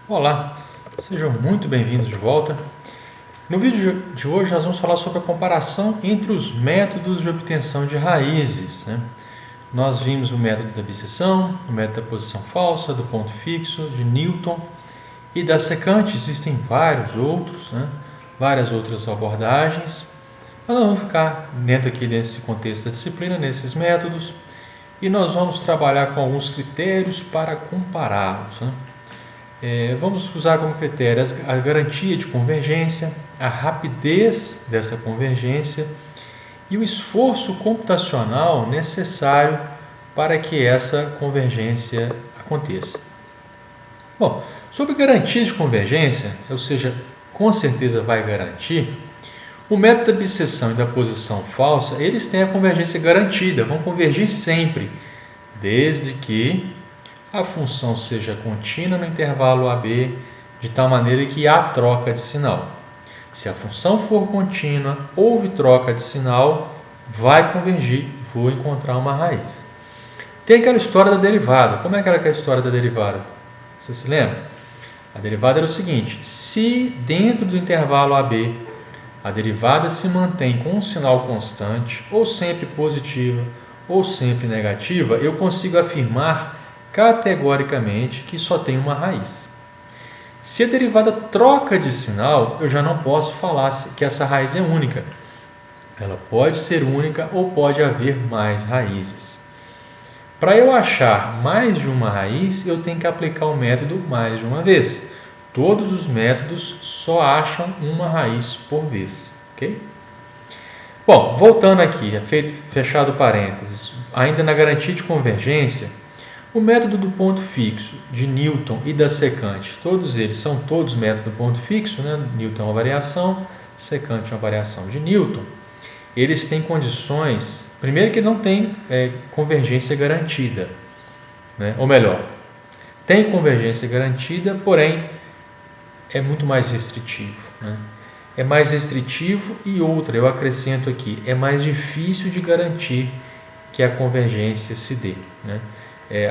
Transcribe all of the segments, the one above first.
Olá, sejam muito bem-vindos de volta. No vídeo de hoje nós vamos falar sobre a comparação entre os métodos de obtenção de raízes. Nós vimos o método da biseção, o método da posição falsa, do ponto fixo, de Newton e da secante. Existem vários outros, várias outras abordagens. Mas nós vamos ficar dentro aqui desse contexto da disciplina, nesses métodos, e nós vamos trabalhar com alguns critérios para compará-los. Vamos usar como critério a garantia de convergência, a rapidez dessa convergência e o esforço computacional necessário para que essa convergência aconteça. Bom, sobre garantia de convergência, ou seja, com certeza vai garantir, o método da biseção e da posição falsa, eles têm a convergência garantida, vão convergir sempre, desde que a função seja contínua no intervalo AB, de tal maneira que há troca de sinal. Se a função for contínua, houve troca de sinal, vai convergir, vou encontrar uma raiz. Tem aquela história da derivada. Como é que era aquela história da derivada? Você se lembra? A derivada era o seguinte: se dentro do intervalo AB a derivada se mantém com um sinal constante, ou sempre positiva, ou sempre negativa, eu consigo afirmar categoricamente que só tem uma raiz. Se a derivada troca de sinal, eu já não posso falar que essa raiz é única. Ela pode ser única ou pode haver mais raízes. Para eu achar mais de uma raiz, eu tenho que aplicar o método mais de uma vez. Todos os métodos só acham uma raiz por vez, ok? Bom, voltando aqui, fechado parênteses, ainda na garantia de convergência, o método do ponto fixo de Newton e da secante, todos eles são todos métodos do ponto fixo, Newton é uma variação, secante é uma variação de Newton. Eles têm condições, primeiro que não tem convergência garantida, ou melhor, tem convergência garantida, porém é muito mais restritivo. É mais restritivo e outra, eu acrescento aqui, é mais difícil de garantir que a convergência se dê.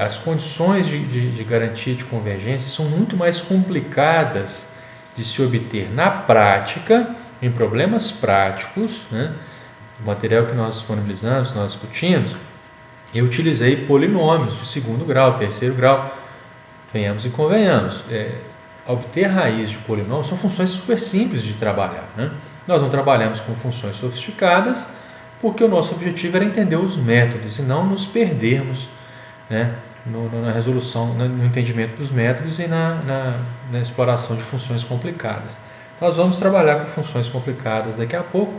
As condições de garantia de convergência são muito mais complicadas de se obter na prática, em problemas práticos. O material que nós disponibilizamos, nós discutimos, eu utilizei polinômios de segundo grau, terceiro grau. Venhamos e convenhamos. Obter raiz de polinômios são funções super simples de trabalhar. Nós não trabalhamos com funções sofisticadas porque o nosso objetivo era entender os métodos e não nos perdermos na resolução, no entendimento dos métodos e na exploração de funções complicadas. Nós vamos trabalhar com funções complicadas daqui a pouco,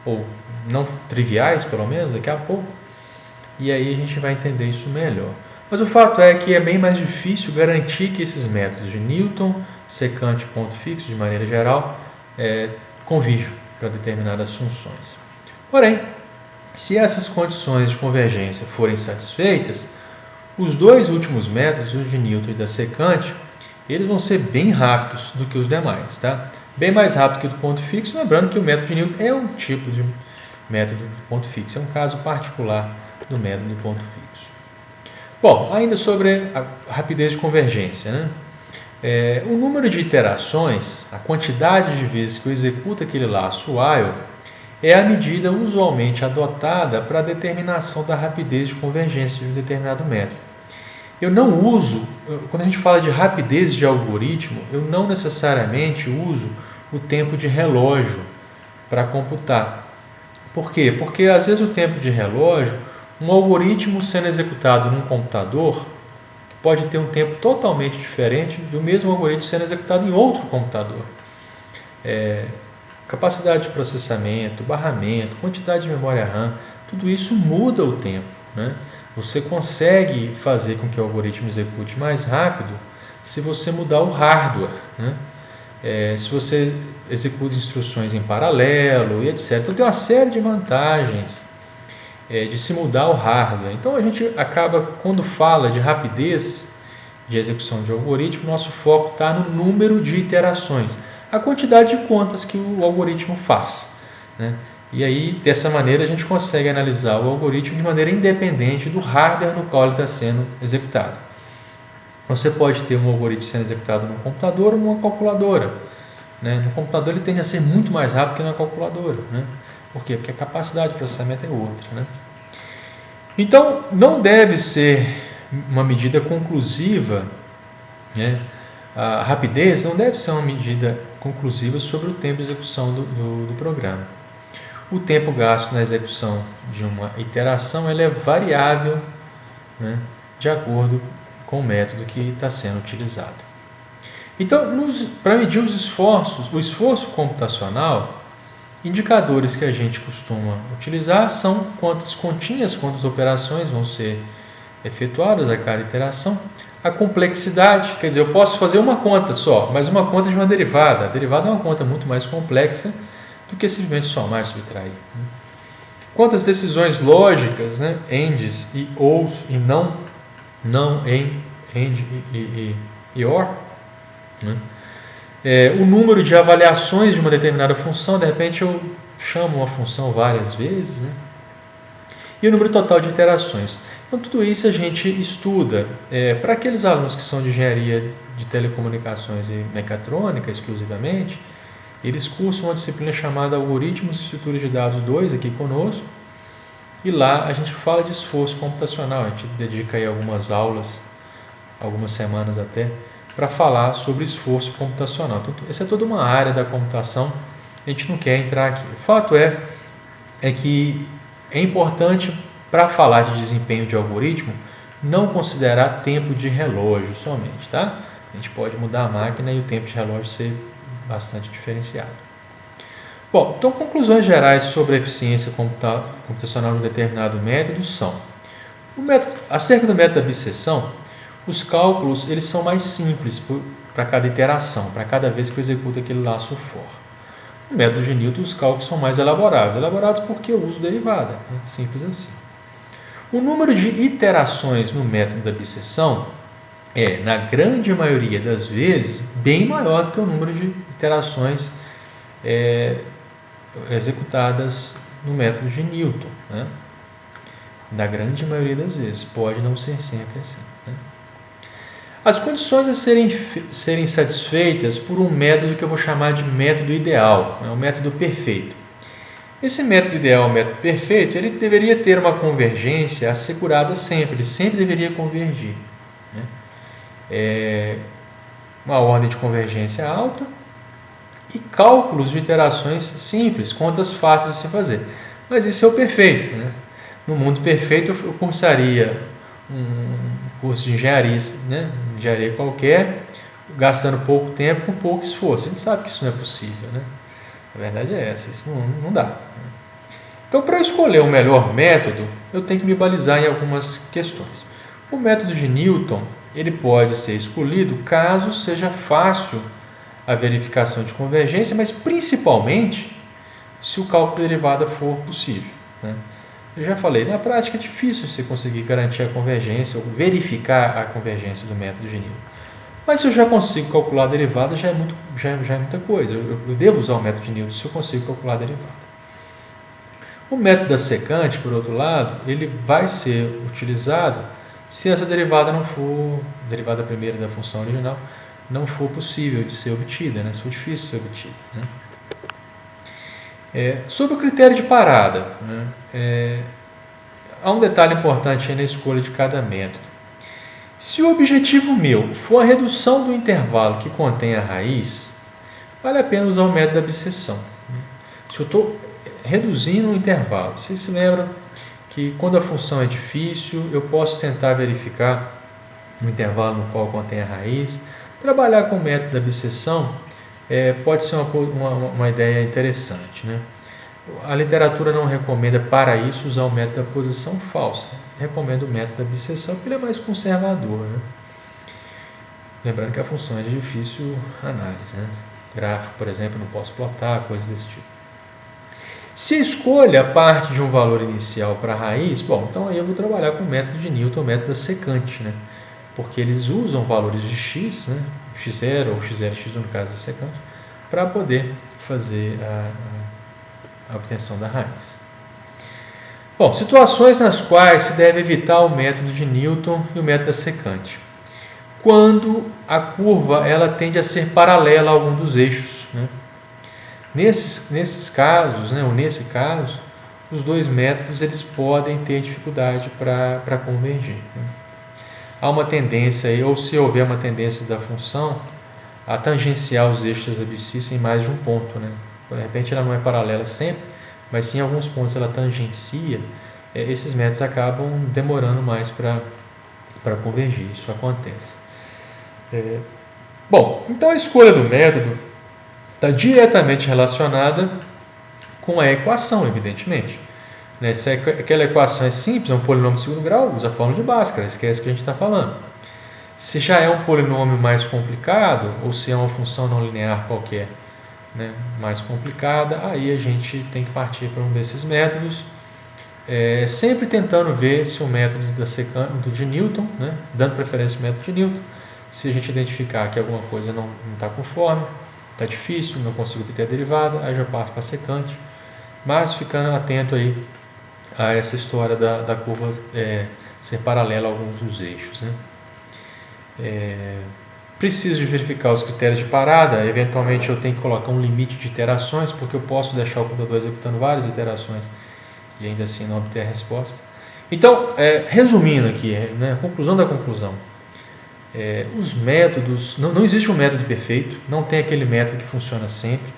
ou não triviais pelo menos daqui a pouco, e aí a gente vai entender isso melhor. Mas o fato é que é bem mais difícil garantir que esses métodos de Newton, secante e ponto fixo, de maneira geral, convirjam para determinadas funções. Porém, se essas condições de convergência forem satisfeitas, os dois últimos métodos, o de Newton e da secante, eles vão ser bem rápidos do que os demais. Bem mais rápido que o do ponto fixo, lembrando que o método de Newton é um tipo de método do ponto fixo, é um caso particular do método do ponto fixo. Bom, ainda sobre a rapidez de convergência. O número de iterações, a quantidade de vezes que eu executo aquele laço while, é a medida usualmente adotada para a determinação da rapidez de convergência de um determinado método. Eu não uso, quando a gente fala de rapidez de algoritmo, eu não necessariamente uso o tempo de relógio para computar. Por quê? Porque às vezes o tempo de relógio, um algoritmo sendo executado num computador, pode ter um tempo totalmente diferente do mesmo algoritmo sendo executado em outro computador. Capacidade de processamento, barramento, quantidade de memória RAM, tudo isso muda o tempo. Você consegue fazer com que o algoritmo execute mais rápido se você mudar o hardware, se você executa instruções em paralelo e etc. Então tem uma série de vantagens de se mudar o hardware. Então a gente acaba, quando fala de rapidez de execução de algoritmo, nosso foco está no número de iterações, a quantidade de contas que o algoritmo faz. E aí, dessa maneira, a gente consegue analisar o algoritmo de maneira independente do hardware no qual ele está sendo executado. Você pode ter um algoritmo sendo executado no computador ou numa calculadora. Né? No computador ele tende a ser muito mais rápido que na calculadora. Né? Por quê? Porque a capacidade de processamento é outra. Né? Então, não deve ser uma medida conclusiva, né? A rapidez não deve ser uma medida conclusiva sobre o tempo de execução do programa. O tempo gasto na execução de uma iteração ele é variável, né? De acordo com o método que está sendo utilizado. Então, para medir o esforço computacional, indicadores que a gente costuma utilizar são quantas continhas, quantas operações vão ser efetuadas a cada iteração, a complexidade, quer dizer, eu posso fazer uma conta só, mas uma conta de uma derivada. A derivada é uma conta muito mais complexa do que simplesmente somar e subtrair. Quantas decisões lógicas, né, ANDs e ORs, e não em AND e OR, né? O número de avaliações de uma determinada função, de repente eu chamo uma função várias vezes, né? E o número total de iterações. Então, tudo isso a gente estuda. Para aqueles alunos que são de engenharia de telecomunicações e mecatrônica exclusivamente, eles cursam uma disciplina chamada Algoritmos e Estruturas de Dados 2 aqui conosco, e lá a gente fala de esforço computacional. A gente dedica aí algumas aulas, algumas semanas até, para falar sobre esforço computacional. Então, essa é toda uma área da computação, a gente não quer entrar aqui. O fato é que é importante, para falar de desempenho de algoritmo, não considerar tempo de relógio somente, tá? A gente pode mudar a máquina e o tempo de relógio ser bastante diferenciado. Bom, então conclusões gerais sobre a eficiência computacional de um determinado método são: acerca do método da biseção, os cálculos eles são mais simples para cada iteração, para cada vez que eu executo aquele laço for. No método de Newton, os cálculos são mais elaborados porque eu uso derivada, né? Simples assim. O número de iterações no método da biseção é, na grande maioria das vezes, bem maior do que o número de iterações executadas no método de Newton, né? Na grande maioria das vezes, pode não ser sempre assim, né? As condições a serem satisfeitas por um método que eu vou chamar de método ideal, né? O método perfeito. Esse método ideal, o método perfeito, ele deveria ter uma convergência assegurada sempre, ele sempre deveria convergir, né? Uma ordem de convergência alta e cálculos de iterações simples, contas fáceis de se fazer. Mas isso é o perfeito, né? No mundo perfeito, eu cursaria um curso de engenharia, né? Engenharia qualquer, gastando pouco tempo com pouco esforço. A gente sabe que isso não é possível, né? A verdade é essa, isso não dá. Então, para escolher o melhor método, eu tenho que me balizar em algumas questões. O método de Newton, ele pode ser escolhido caso seja fácil a verificação de convergência, mas principalmente se o cálculo de derivada for possível, né? Eu já falei, na prática é difícil você conseguir garantir a convergência ou verificar a convergência do método de Newton. Mas se eu já consigo calcular a derivada, já é muita coisa. Eu devo usar o método de Newton se eu consigo calcular a derivada. O método da secante, por outro lado, ele vai ser utilizado se essa derivada não for, derivada primeira da função original, não for possível de ser obtida, né? Se for difícil de ser obtida, né? Sobre o critério de parada, né? Há um detalhe importante aí na escolha de cada método. Se o objetivo meu for a redução do intervalo que contém a raiz, vale a pena usar o método da biseção, né? Se eu estou reduzindo o intervalo, vocês se lembram que quando a função é difícil, eu posso tentar verificar o intervalo no qual contém a raiz. Trabalhar com o método da biseção pode ser uma ideia interessante, né? A literatura não recomenda para isso usar o método da posição falsa. Recomendo o método da biseção porque ele é mais conservador, né? Lembrando que a função é de difícil análise, né? Gráfico, por exemplo, não posso plotar, coisas desse tipo. Se escolha parte de um valor inicial para a raiz, bom, então aí eu vou trabalhar com o método de Newton, o método da secante, né? Porque eles usam valores de x, né? x0 ou x0x1 no caso da secante, para poder fazer a obtenção da raiz. Bom, situações nas quais se deve evitar o método de Newton e o método da secante. quando a curva ela tende a ser paralela a algum dos eixos, né? Nesses casos, né, ou nesse caso, os dois métodos eles podem ter dificuldade para convergir, né? Há uma tendência, ou se houver uma tendência da função, a tangenciar os eixos das abscissas em mais de um ponto, né? De repente ela não é paralela sempre, mas sim em alguns pontos ela tangencia, esses métodos acabam demorando mais para convergir, isso acontece. Bom, então a escolha do método está diretamente relacionada com a equação, evidentemente. Né? Se aquela equação é simples, é um polinômio de segundo grau, usa a fórmula de Bhaskara, esquece o que a gente está falando. Se já é um polinômio mais complicado, ou se é uma função não linear qualquer, né, mais complicada, aí a gente tem que partir para um desses métodos, sempre tentando ver se o método de Newton, né, dando preferência ao método de Newton, se a gente identificar que alguma coisa não está conforme, está difícil, não consigo obter a derivada, aí já parto para a secante, mas ficando atento aí a essa história da curva ser paralela a alguns dos eixos, né. Preciso de verificar os critérios de parada, eventualmente eu tenho que colocar um limite de iterações, porque eu posso deixar o computador executando várias iterações e ainda assim não obter a resposta. Então, resumindo aqui, né, conclusão da conclusão, os métodos, não existe um método perfeito, não tem aquele método que funciona sempre,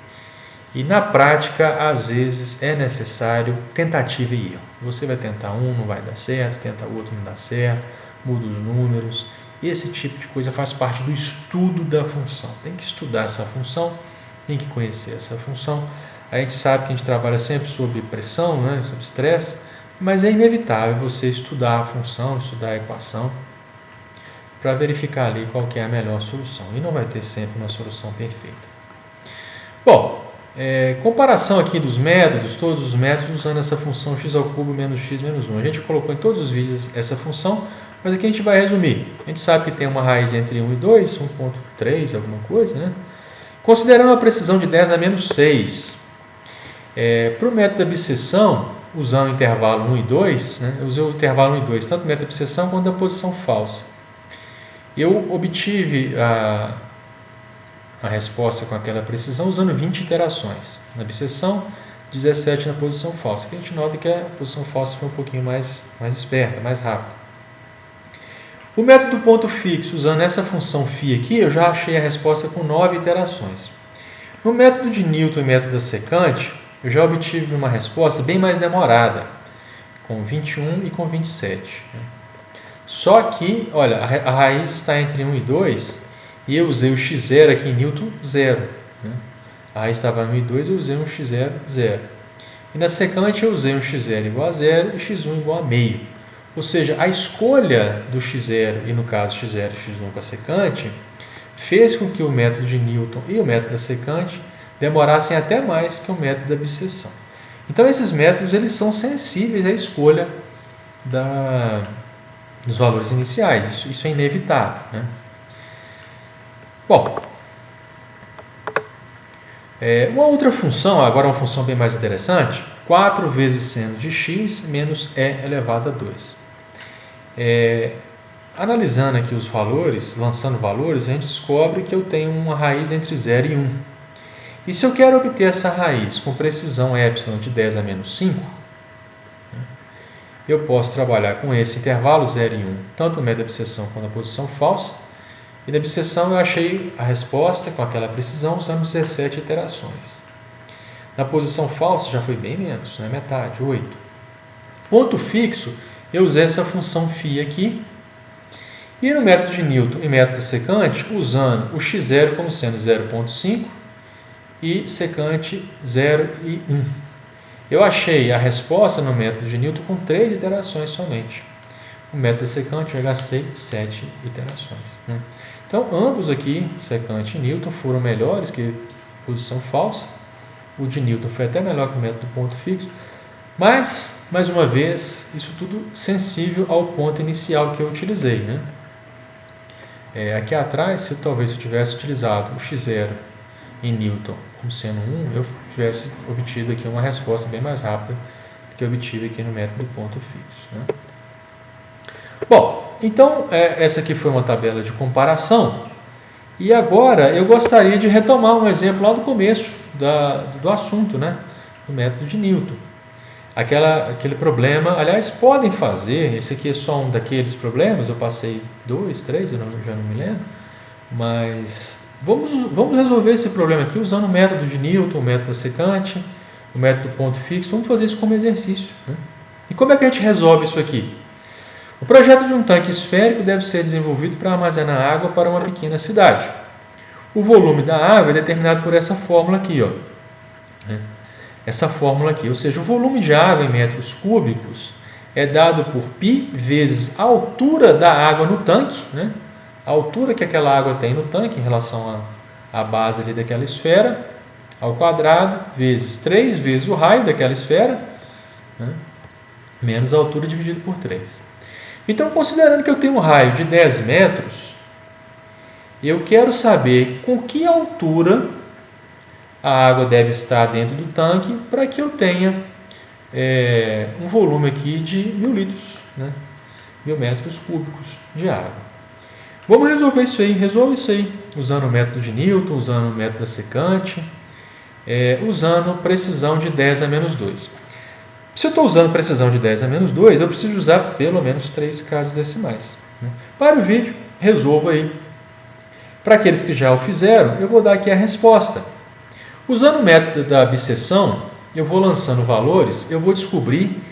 e na prática, às vezes, é necessário tentativa e erro. Você vai tentar um, não vai dar certo, tenta outro, não dá certo, muda os números. Esse tipo de coisa faz parte do estudo da função. Tem que estudar essa função, tem que conhecer essa função. A gente sabe que a gente trabalha sempre sob pressão, né, sob estresse, mas é inevitável você estudar a função, estudar a equação, para verificar ali qual que é a melhor solução. E não vai ter sempre uma solução perfeita. Bom, comparação aqui dos métodos, todos os métodos usando essa função x ao cubo menos x menos 1. A gente colocou em todos os vídeos essa função, mas aqui a gente vai resumir. A gente sabe que tem uma raiz entre 1 e 2, 1.3, alguma coisa, né? Considerando a precisão de 10 a menos 6, para o método da bisseção, usando o intervalo 1 e 2, né? Eu usei o intervalo 1 e 2, tanto do método da bisseção quanto da posição falsa. Eu obtive a resposta com aquela precisão usando 20 iterações. Na bisseção, 17 na posição falsa. Aqui a gente nota que a posição falsa foi um pouquinho mais esperta, mais rápida. O método do ponto fixo, usando essa função φ aqui, eu já achei a resposta com 9 iterações. No método de Newton e método da secante, eu já obtive uma resposta bem mais demorada, com 21 e com 27. Só que, olha, a raiz está entre 1 e 2, e eu usei o x0 aqui em Newton, 0. Né? A raiz estava em 1 e 2, eu usei um x0, 0. E na secante eu usei um x0 igual a 0 e x1 igual a meio. Ou seja, a escolha do x0, e no caso x0 e x1 para a secante, fez com que o método de Newton e o método da secante demorassem até mais que o método da bisseção. Então esses métodos eles são sensíveis à escolha dos valores iniciais, isso é inevitável, né? Bom, uma outra função, agora uma função bem mais interessante, 4 vezes seno de x menos e elevado a 2. Analisando aqui os valores, lançando valores, a gente descobre que eu tenho uma raiz entre 0 e 1. E se eu quero obter essa raiz com precisão epsilon de 10 a menos 5, eu posso trabalhar com esse intervalo 0 e 1, tanto no método da bisseção quanto na posição falsa. E na bisseção eu achei a resposta com aquela precisão usando 17 iterações. Na posição falsa já foi bem menos, não é metade, 8. Ponto fixo, eu usei essa função φ aqui. E no método de Newton e método secante, usando o x0 como sendo 0,5 e secante 0 e 1. Eu achei a resposta no método de Newton com 3 iterações somente. O método secante eu já gastei 7 iterações. Né? Então, ambos aqui, secante e Newton, foram melhores que posição falsa. O de Newton foi até melhor que o método do ponto fixo. Mas, mais uma vez, isso tudo sensível ao ponto inicial que eu utilizei. Né? Aqui atrás, se eu tivesse utilizado o x0 em Newton como sendo 1, eu tivesse obtido aqui uma resposta bem mais rápida do que eu obtive aqui no método do ponto fixo. Né? Bom, então essa aqui foi uma tabela de comparação. E agora eu gostaria de retomar um exemplo lá do começo do assunto, né? Do método de Newton. Aquele problema, aliás, podem fazer, esse aqui é só um daqueles problemas, eu passei 2, 3, já não me lembro, mas vamos resolver esse problema aqui usando o método de Newton, o método da secante, o método do ponto fixo, vamos fazer isso como exercício, né? E como é que a gente resolve isso aqui? O projeto de um tanque esférico deve ser desenvolvido para armazenar água para uma pequena cidade. O volume da água é determinado por essa fórmula aqui, ó, né? Essa fórmula aqui, ou seja, o volume de água em metros cúbicos é dado por π vezes a altura da água no tanque, né? A altura que aquela água tem no tanque em relação à base ali daquela esfera, ao quadrado, vezes 3 vezes o raio daquela esfera, né? Menos a altura dividido por 3. Então, considerando que eu tenho um raio de 10 metros, eu quero saber com que altura a água deve estar dentro do tanque para que eu tenha um volume aqui de 1000 litros, né? 1000 metros cúbicos de água. Vamos resolver isso aí, resolve isso aí, usando o método de Newton, usando o método da secante, usando precisão de 10 a menos 2. Se eu estou usando precisão de 10 a menos 2, eu preciso usar pelo menos 3 casas decimais, né? Para o vídeo, resolvo aí. Para aqueles que já o fizeram, eu vou dar aqui a resposta. Usando o método da abscissão, eu vou lançando valores, eu vou descobrir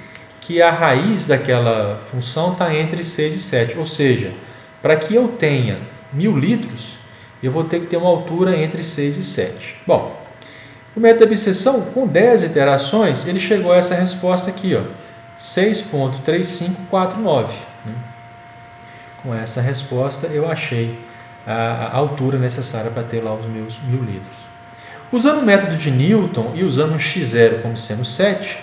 que a raiz daquela função está entre 6 e 7. Ou seja, para que eu tenha 1000 litros, eu vou ter que ter uma altura entre 6 e 7. Bom, o método da abscissão, com 10 iterações, ele chegou a essa resposta aqui, ó, 6,3549. Com essa resposta, eu achei a altura necessária para ter lá os meus 1000 litros. Usando o método de Newton e usando o x0 como sendo 7,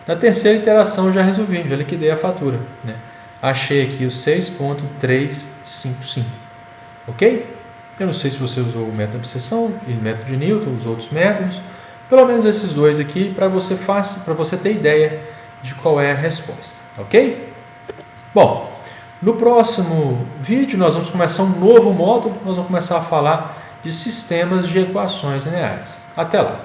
na terceira iteração eu já resolvi, já liquidei a fatura, né? Achei aqui o 6,355. Ok? Eu não sei se você usou o método de abscissão e o método de Newton, os outros métodos. Pelo menos esses dois aqui, para você ter ideia de qual é a resposta. Ok? Bom, no próximo vídeo nós vamos começar um novo módulo, nós vamos começar a falar de sistemas de equações lineares. Até lá!